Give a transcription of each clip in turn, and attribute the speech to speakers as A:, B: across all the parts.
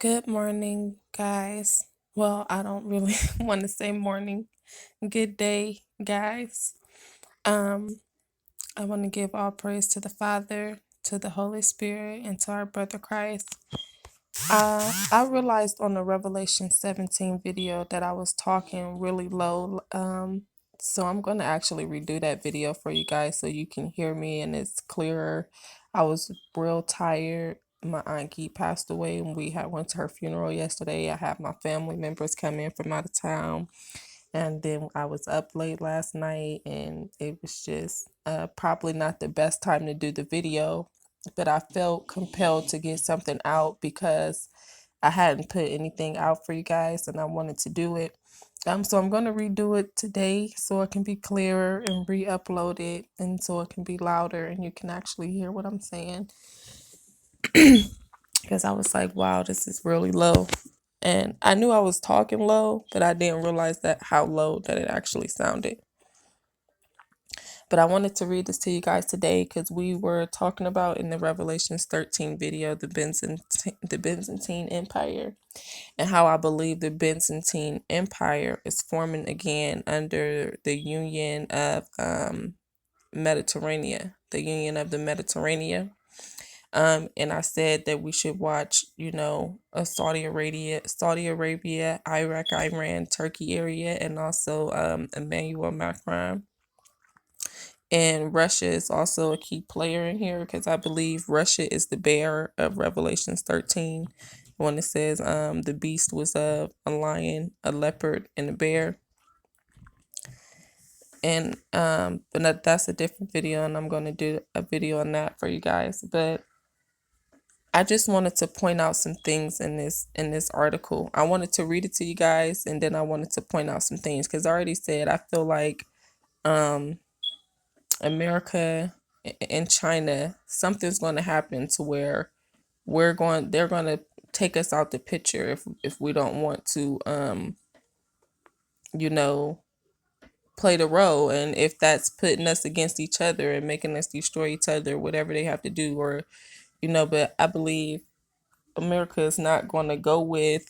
A: Good morning, guys. Well, I don't really want to say morning. Good day, guys. Um, I want to give all praise to the Father, to the Holy Spirit, and to our brother Christ. I realized on the Revelation 17 video that I was talking really low. So I'm going to actually redo that video for you guys so you can hear me and it's clearer. I was real tired. My auntie passed away and we had went to her funeral yesterday. I had my family members come in from out of town. And then I was up late last night and it was just probably not the best time to do the video, but I felt compelled to get something out because I hadn't put anything out for you guys and I wanted to do it. So I'm going to redo it today so it can be clearer and re-upload it and so it can be louder and you can actually hear what I'm saying. Because I was like, wow, this is really low. And I knew I was talking low, but I didn't realize that how low that it actually sounded. But I wanted to read this to you guys today because we were talking about in the Revelations 13 video the Byzantine Empire and how I believe the Byzantine Empire is forming again under the Union of Mediterranean, the Union of the Mediterranean. And I said that we should watch, Saudi Arabia, Iraq, Iran, Turkey area, and also Emmanuel Macron. And Russia is also a key player in here because I believe Russia is the bearer of Revelations 13 when it says the beast was a lion, a leopard, and a bear. And but that's a different video, and I'm going to do a video on that for you guys. But I just wanted to point out some things in this article. I wanted to read it to you guys, and then I wanted to point out some things because I already said I feel like America and China, something's going to happen to where they're going to take us out the picture if we don't want to you know play the role, and if that's putting us against each other and making us destroy each other, whatever they have to do, or but I believe America is not going to go with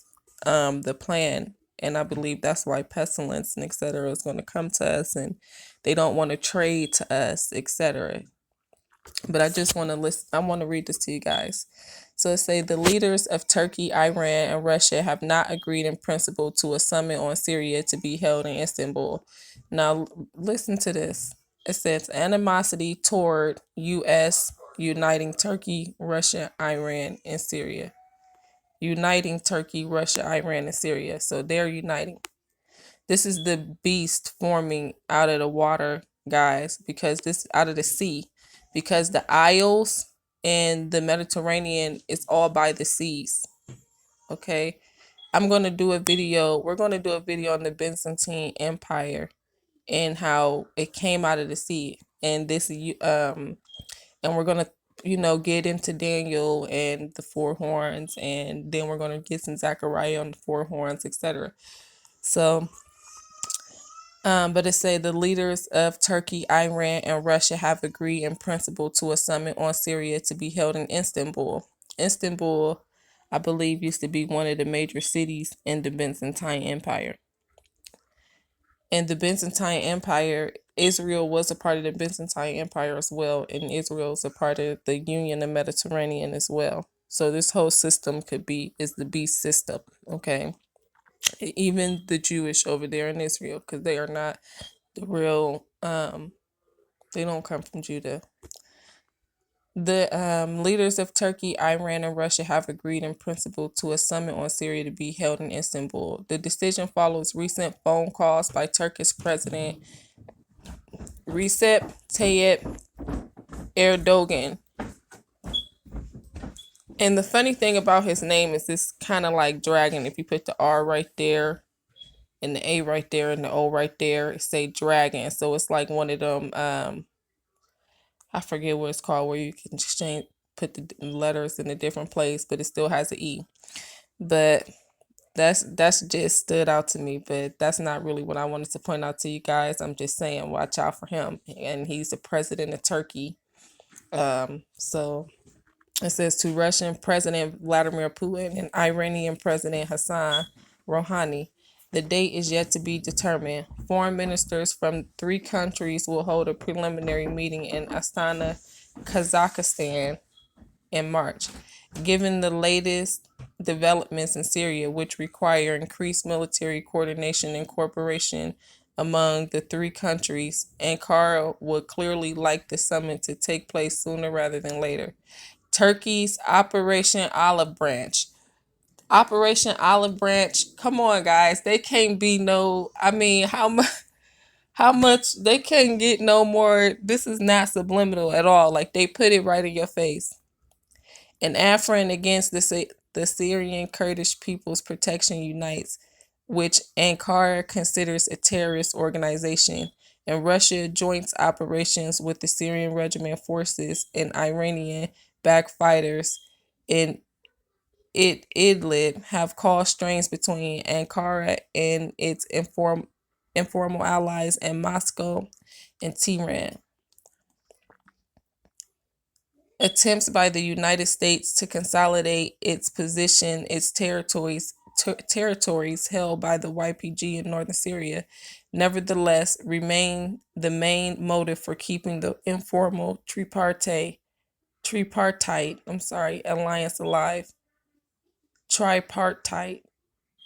A: the plan, and I believe that's why pestilence and etc. is going to come to us, and they don't want to trade to us, etc. But I just want to list. I want to read this to you guys. So it say the leaders of Turkey, Iran, and Russia have not agreed in principle to a summit on Syria to be held in Istanbul. Now listen to this. It says animosity toward U.S. uniting Turkey, Russia, Iran, and Syria. Uniting Turkey, Russia, Iran, and Syria. So they're uniting. This is the beast forming out of the water, guys, because this out of the sea, because the Isles and the Mediterranean is all by the seas. Okay. I'm going to do a video. We're going to do a video on the Byzantine Empire and how it came out of the sea. And and we're going to get into Daniel and the four horns, and then we're going to get some Zechariah on the four horns, etc. So but it say the leaders of Turkey, Iran, and Russia have agreed in principle to a summit on Syria to be held in Istanbul. Istanbul, I believe, used to be one of the major cities in the Byzantine Empire. In the Byzantine Empire, Israel was a part of the Byzantine Empire as well, and Israel is a part of the Union of Mediterranean as well. So this whole system is the beast system, okay? Even the Jewish over there in Israel, because they are not the real they don't come from Judah. The leaders of Turkey, Iran, and Russia have agreed in principle to a summit on Syria to be held in Istanbul. The decision follows recent phone calls by Turkish President Recep Tayyip Erdogan. And the funny thing about his name is this kind of like dragon. If you put the R right there and the A right there and the O right there, it say dragon. So it's like one of them I forget what it's called, where you can put the letters in a different place, but it still has an E. But that's just stood out to me, but that's not really what I wanted to point out to you guys. I'm just saying, watch out for him, and he's the president of Turkey. So It says to Russian President Vladimir Putin and Iranian President Hassan Rouhani. The date is yet to be determined. Foreign ministers from three countries will hold a preliminary meeting in Astana, Kazakhstan in March. Given the latest developments in Syria, which require increased military coordination and cooperation among the three countries, Ankara would clearly like the summit to take place sooner rather than later. Turkey's Operation Olive Branch. Operation Olive Branch. Come on, guys. They can't be no. I mean, how much? How much they can't get no more. This is not subliminal at all. Like they put it right in your face. An affront against the Syrian Kurdish People's Protection Unites, which Ankara considers a terrorist organization, and Russia joins operations with the Syrian Regiment forces and Iranian-backed fighters in Idlib have caused strains between Ankara and its informal allies in Moscow and Tehran. Attempts by the United States to consolidate its position, its territories held by the YPG in northern Syria, nevertheless remain the main motive for keeping the informal alliance alive. Tripartite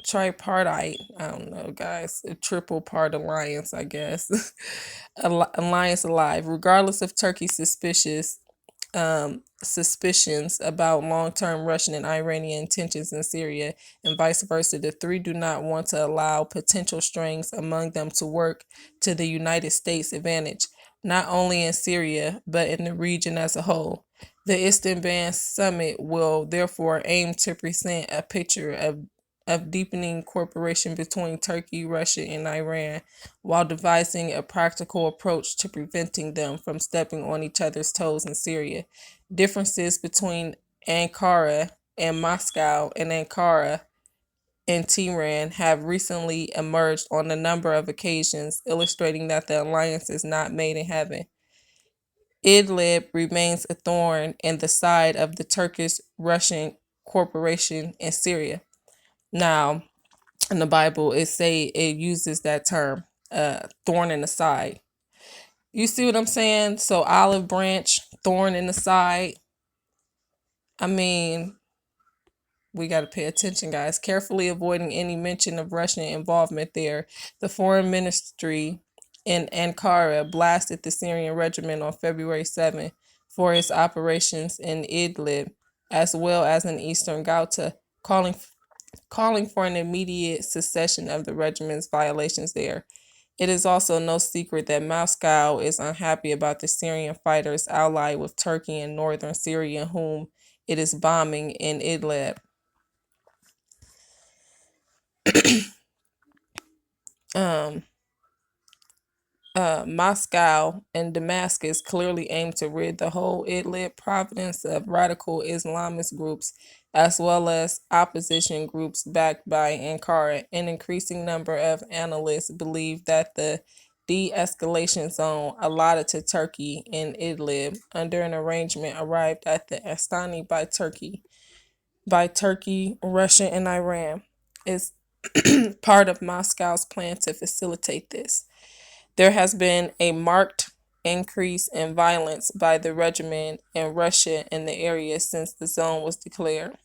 A: Tripartite, I don't know, guys, a triple part alliance, I guess. Alliance alive, regardless of Turkey's suspicions about long-term Russian and Iranian intentions in Syria, and vice versa. The three do not want to allow potential strings among them to work to the United States' advantage, not only in Syria, but in the region as a whole. The Istanbul summit will therefore aim to present a picture of deepening cooperation between Turkey, Russia, and Iran, while devising a practical approach to preventing them from stepping on each other's toes in Syria. Differences between Ankara and Moscow and Ankara and Tehran have recently emerged on a number of occasions, illustrating that the alliance is not made in heaven. Idlib remains a thorn in the side of the Turkish-Russian cooperation in Syria. Now, in the Bible, it uses that term, thorn in the side. You see what I'm saying? So olive branch, thorn in the side. I mean, we got to pay attention, guys. Carefully avoiding any mention of Russian involvement there. The foreign ministry in Ankara blasted the Syrian regiment on February 7th for its operations in Idlib, as well as in eastern Ghouta, calling for an immediate cessation of the regiment's violations there. It is also no secret that Moscow is unhappy about the Syrian fighters allied with Turkey in northern Syria, whom it is bombing in Idlib. um, Moscow and Damascus clearly aim to rid the whole Idlib province of radical Islamist groups, as well as opposition groups backed by Ankara. An increasing number of analysts believe that the de-escalation zone allotted to Turkey in Idlib under an arrangement arrived at the Astani by Turkey, Russia, and Iran is part of Moscow's plan to facilitate this. There has been a marked increase in violence by the regiment in Russia in the area since the zone was declared.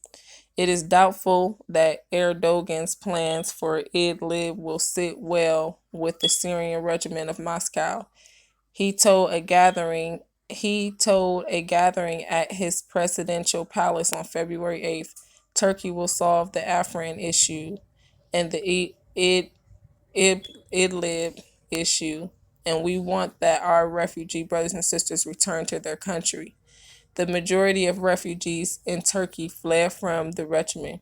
A: It is doubtful that Erdogan's plans for Idlib will sit well with the Syrian regiment of Moscow. He told a gathering at his presidential palace on February 8th, Turkey will solve the Afrin issue and the Idlib issue, and we want that our refugee brothers and sisters return to their country. The majority of refugees in Turkey fled from the regiment.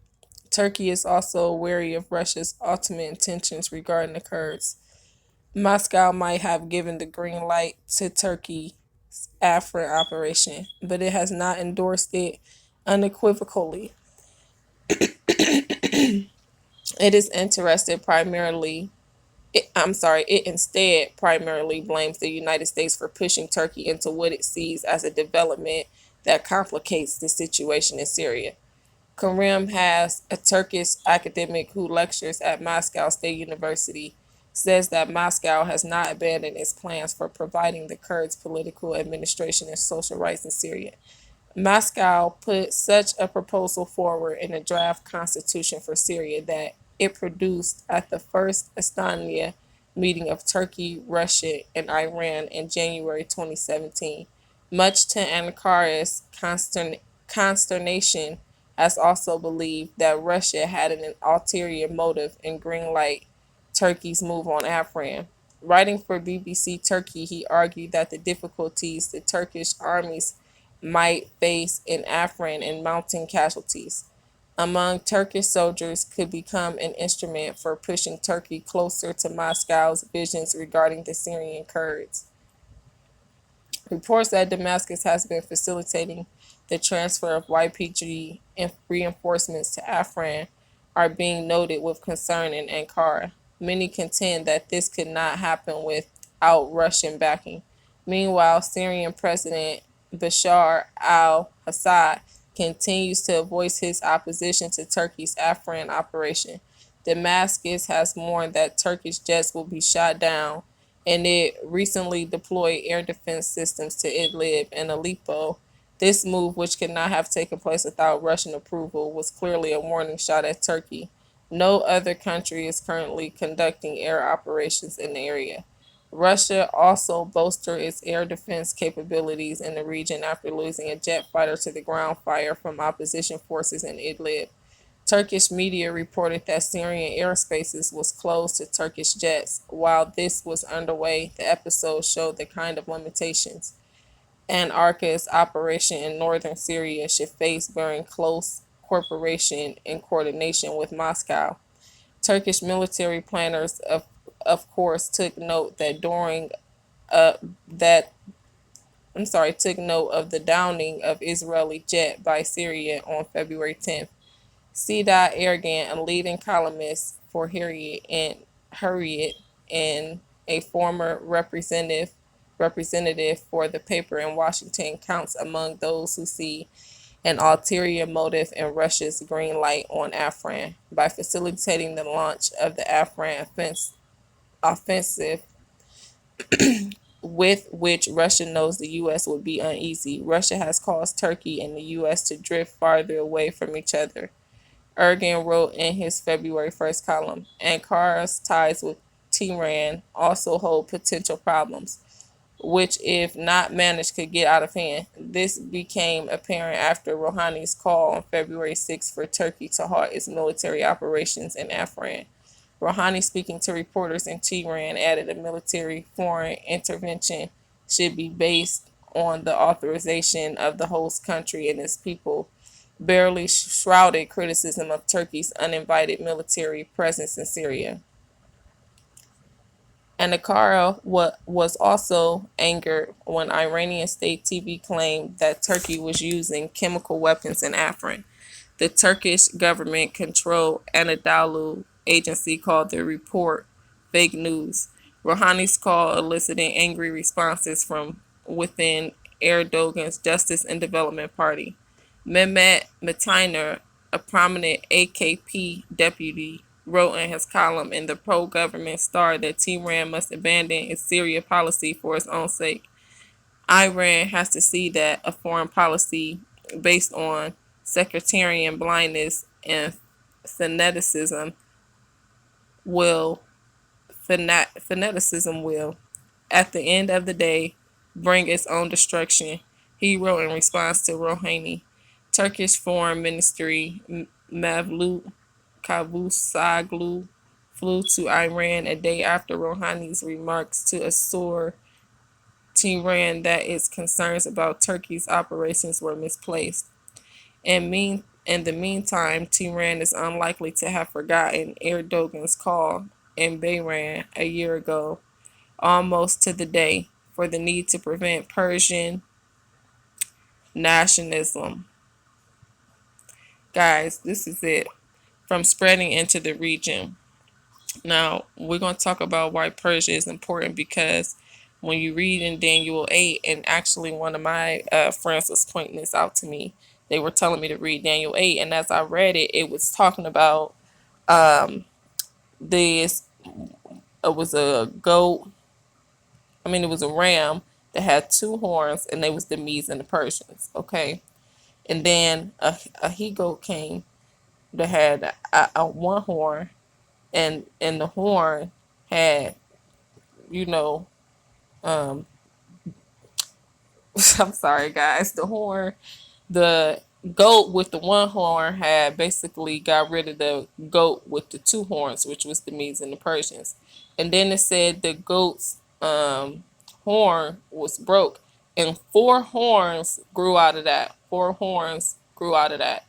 A: Turkey is also wary of Russia's ultimate intentions regarding the Kurds. Moscow might have given the green light to Turkey's Afrin operation, but it has not endorsed it unequivocally. It is interested primarily it instead primarily blames the United States for pushing Turkey into what it sees as a development that complicates the situation in Syria. Karim has a Turkish academic who lectures at Moscow State University, says that Moscow has not abandoned its plans for providing the Kurds political administration and social rights in Syria. Moscow put such a proposal forward in a draft constitution for Syria that it produced at the first Estonia meeting of Turkey, Russia, and Iran in January 2017. Much to Ankara's consternation, has also believed that Russia had an ulterior motive in greenlight Turkey's move on Afrin. Writing for BBC Turkey, he argued that the difficulties the Turkish armies might face in Afrin and mounting casualties among Turkish soldiers could become an instrument for pushing Turkey closer to Moscow's visions regarding the Syrian Kurds. Reports that Damascus has been facilitating the transfer of YPG reinforcements to Afrin are being noted with concern in Ankara. Many contend that this could not happen without Russian backing. Meanwhile, Syrian President Bashar al Assad continues to voice his opposition to Turkey's Afrin operation. Damascus has warned that Turkish jets will be shot down, and it recently deployed air defense systems to Idlib and Aleppo. This move, which could not have taken place without Russian approval, was clearly a warning shot at Turkey. No other country is currently conducting air operations in the area. Russia also bolstered its air defense capabilities in the region after losing a jet fighter to the ground fire from opposition forces in Idlib. Turkish media reported that Syrian airspaces was closed to Turkish jets. While this was underway, the episode showed the kind of limitations Anarchist operation in northern Syria should face bearing close cooperation and coordination with Moscow. Turkish military planners of course uh that took note of the downing of Israeli jet by Syria on February 10th. Seda Ergan, a leading columnist for Harriet and a former representative for the paper in Washington, counts among those who see an ulterior motive in Russia's green light on Afrin. By facilitating the launch of the offensive, with which Russia knows the U.S. would be uneasy, Russia has caused Turkey and the U.S. to drift farther away from each other. Ergen wrote in his February 1st column, Ankara's ties with Tehran also hold potential problems, which, if not managed, could get out of hand. This became apparent after Rouhani's call on February 6th for Turkey to halt its military operations in Afrin. Rouhani, speaking to reporters in Tehran, added a military foreign intervention should be based on the authorization of the host country and its people, barely shrouded criticism of Turkey's uninvited military presence in Syria. Ankara was also angered when Iranian state TV claimed that Turkey was using chemical weapons in Afrin. The Turkish government controlled Anadolu agency called the report fake news. Rouhani's call elicited angry responses from within Erdogan's Justice and Development Party. Mehmet Metiner, a prominent AKP deputy, wrote in his column in the pro-government Star that Tehran must abandon its Syria policy for its own sake. Iran has to see that a foreign policy based on sectarian blindness and fanaticism will fanaticism will, at the end of the day, bring its own destruction, he wrote in response to Rouhani. Turkish Foreign Ministry Mevlut Cavusoglu flew to Iran a day after Rouhani's remarks to assure Tehran that its concerns about Turkey's operations were misplaced. In the meantime, Tehran is unlikely to have forgotten Erdogan's call in Bahrain a year ago, almost to the day, for the need to prevent Persian nationalism. Guys, this is it, from spreading into the region. Now, we're going to talk about why Persia is important because when you read in Daniel 8, and actually one of my friends was pointing this out to me. They were telling me to read Daniel 8, and as I read it, it was talking about this. It was a goat. I mean, it was a ram that had two horns, and they was the Medes and the Persians. Okay, and then a he goat came that had a one horn, and the horn had, you know, um, I'm sorry guys, the goat with the one horn had basically got rid of the goat with the two horns, which was the Medes and the Persians. And then it said the goat's horn was broke, and four horns grew out of that. Four horns grew out of that.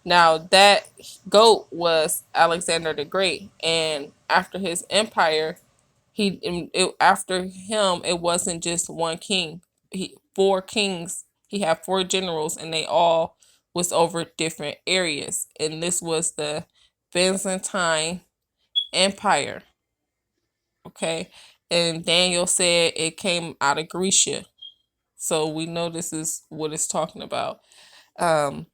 A: Now that goat was Alexander the Great, and after his empire, after him it wasn't just one king. He four kings. He had four generals, and they all was over different areas. And this was the Byzantine Empire. Okay, and Daniel said it came out of Grecia, so we know this is what it's talking about. Um,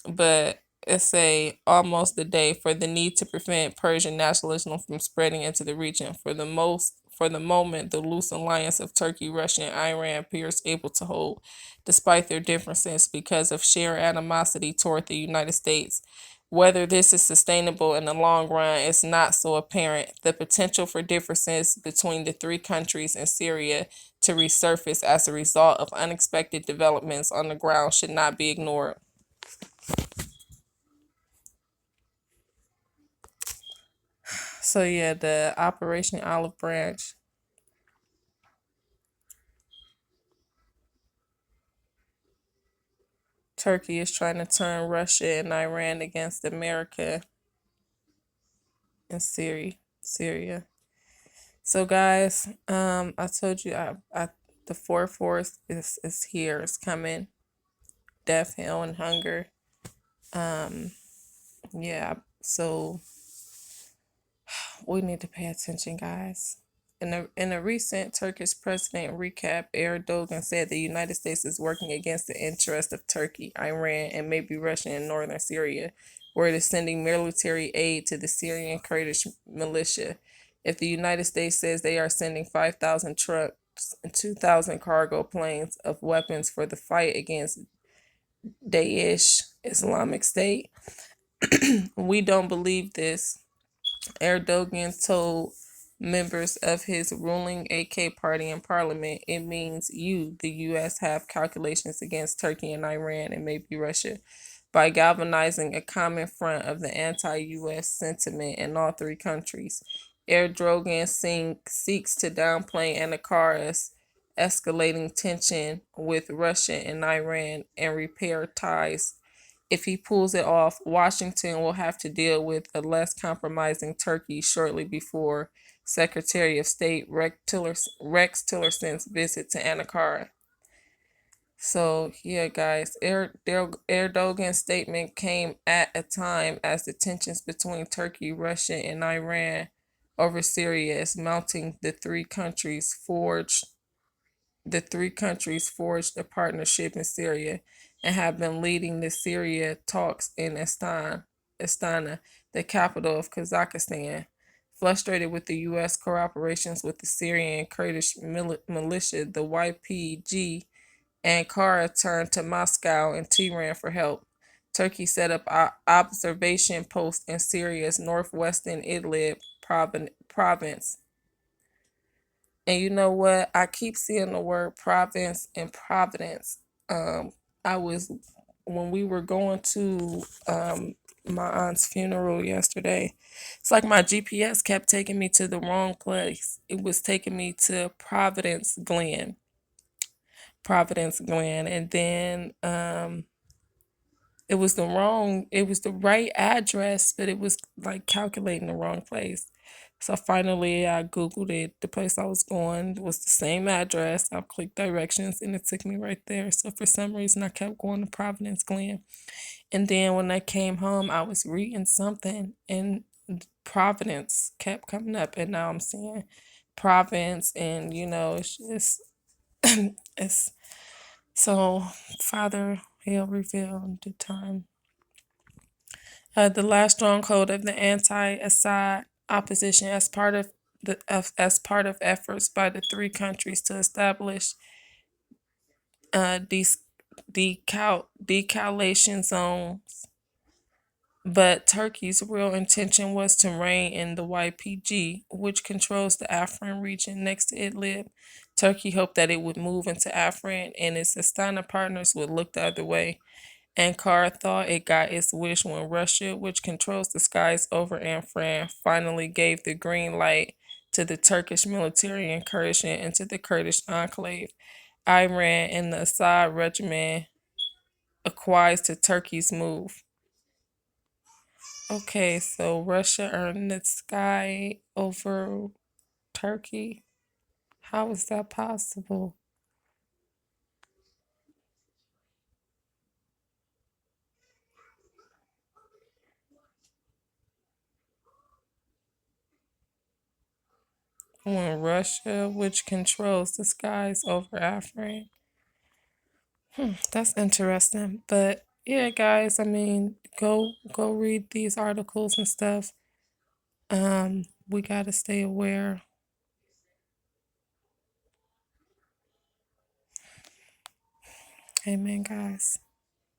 A: but it's a almost a day for the need to prevent Persian nationalism from spreading into the region. For the moment, the loose alliance of Turkey, Russia, and Iran appears able to hold, despite their differences, because of sheer animosity toward the United States. Whether this is sustainable in the long run is not so apparent. The potential for differences between the three countries in Syria to resurface as a result of unexpected developments on the ground should not be ignored. So yeah, the Operation Olive Branch. Turkey is trying to turn Russia and Iran against America and Syria. So guys, I told you the fourth force is here. It's coming. Death, hell, and hunger. Um, yeah. So we need to pay attention, guys. In a recent Turkish president recap, Erdogan said the United States is working against the interests of Turkey, Iran, and maybe Russia in northern Syria, where it is sending military aid to the Syrian Kurdish militia. If the United States says they are sending 5,000 trucks and 2,000 cargo planes of weapons for the fight against Daesh Islamic State, we don't believe this. Erdogan told members of his ruling AK party in parliament, it means the US, have calculations against Turkey and Iran and maybe Russia by galvanizing a common front of the anti-US sentiment in all three countries. Erdogan seeks to downplay Ankar's escalating tension with Russia and Iran and repair ties. If he pulls it off, Washington will have to deal with a less compromising Turkey shortly before Secretary of State Rex Tillerson's visit to Ankara. So, yeah, guys, Erdogan's statement came at a time as the tensions between Turkey, Russia, and Iran over Syria is mounting. The three countries forged a partnership in Syria and have been leading the Syria talks in Astana, the capital of Kazakhstan. Frustrated with the U.S. cooperations with the Syrian Kurdish militia, the YPG, Ankara turned to Moscow and Tehran for help. Turkey set up observation posts in Syria's northwestern Idlib province. And you know what? I keep seeing the word province and providence. Um, I was when we were going to my aunt's funeral yesterday. It's like my GPS kept taking me to the wrong place. It was taking me to Providence, Glen, and then it was the right address, but it was like calculating the wrong place. So finally I Googled it. The place I was going was the same address. I clicked directions and it took me right there. So for some reason I kept going to Providence Glen. And then when I came home, I was reading something and Providence kept coming up, and now I'm seeing province, and it's just it's so. Father, he'll reveal in due time. The last stronghold of the anti-Assad opposition as part of efforts by the three countries to establish these decalation zones. But Turkey's real intention was to reign in the YPG, which controls the Afrin region next to Idlib. Turkey hoped that it would move into Afrin and its Astana partners would look the other way. Ankara thought it got its wish when Russia, which controls the skies over Afrin, finally gave the green light to the Turkish military incursion into the Kurdish enclave. Iran and the Assad regime acquiesced to Turkey's move. Okay, so Russia earned the sky over Turkey. How is that possible? When Russia, which controls the skies over Africa. That's interesting. But yeah, guys, I mean, go read these articles and stuff. We gotta stay aware. Amen, guys.